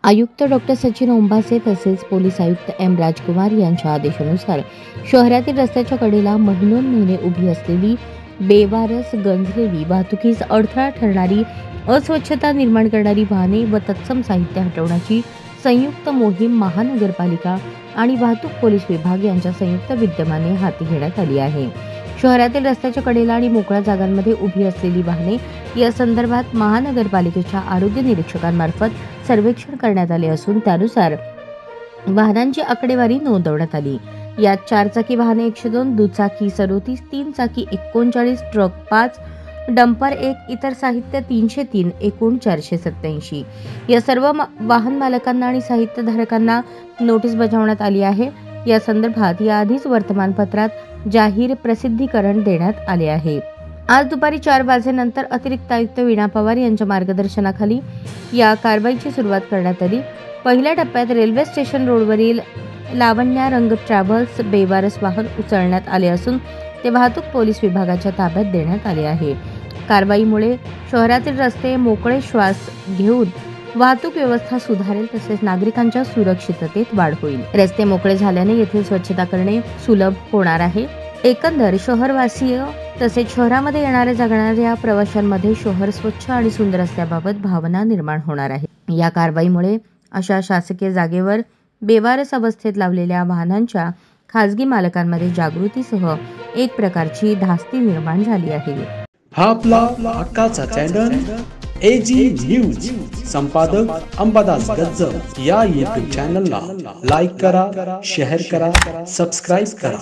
आयुक्त डॉक्टर सचिन ओंबासे तसेच पोलीस आयुक्त एम राजकुमार यांच्या आदेशानुसार शहरातील रस्त्याच्या कडेला महिनोन्महिने उभी असलेली बेवारस गंजलेली वाहतुकीस अडथळा ठरणारी अस्वच्छता निर्माण करणारी वाहने व तत्सम साहित्य हटवण्याची संयुक्त मोहीम महानगरपालिका आणि वाहतूक पोलीस विभाग यांच्या संयुक्त विद्यमाने हाती घेण्यात आली आहे। शहरातील रस्त्याच्या कडेला आणि मोकळ्या जागांमध्ये उभी असलेली वाहने या संदर्भात महानगरपालिकेच्या आरोग्य निरीक्षकांमार्फत सर्वेक्षण करण्यात आले असून त्यानुसार वाहनांची आकडेवारी नोंदवण्यात आली। यात 4 चाकी वाहने 102, दुचाकी 37, 3 चाकी 39, ट्रक 5, डंपर 1, इतर साहित्य 303, एकूण 487। या सर्व वाहन मालकांना आणि साहित्य धारकांना नोटीस बजावण्यात आली आहे। या संदर्भात याआधीच वर्तमानपत्रात जाहीर प्रसिद्धीकरण देण्यात आले आहे। आज दुपारी 4 वाजेनंतर अतिरिक्त आयुक्त वीणा पवार यांच्या मार्गदर्शनाखाली या कारवाईची सुरुवात करण्यात आली। पहिल्या टप्प्यात रेल्वे स्टेशन रोडवरील लावण्या रंग ट्रॅव्हल्स बेवारस वाहन उचलण्यात आले असून ते वाहतूक पोलीस विभागाच्या ताब्यात देण्यात आले आहे। कारवाईमुळे शहरातील रस्ते मोकळे श्वास घेऊन वाहतूक व्यवस्था सुधारेल तसेच नागरिकांच्या सुरक्षिततेत वाढ होईल। रस्ते मोकळे झाल्याने येथील स्वच्छता करणे सुलभ होणार आहे। एकंदर शहरवासीय तसेच शहरामध्ये येणाऱ्या जाणाऱ्या प्रवाशांमध्ये शहर स्वच्छ आणि सुंदर असल्याबाबत भावना निर्माण होणार आहे। या कारवाईमुळे अशा शासकीय जागेवर बेवारस अवस्थेत लावलेल्या वाहनांच्या खासगी मालकांमध्ये जागृतीसह एक प्रकारची धास्ती निर्माण झाली आहे। हा आपला हक्काचा चॅनल AG न्यूज संपादक अंबादास गज्जर या YouTube चॅनलला लाईक करा, शेअर करा, सबस्क्राइब करा।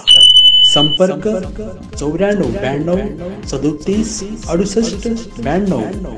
संपर्क 94 92 37 68 92।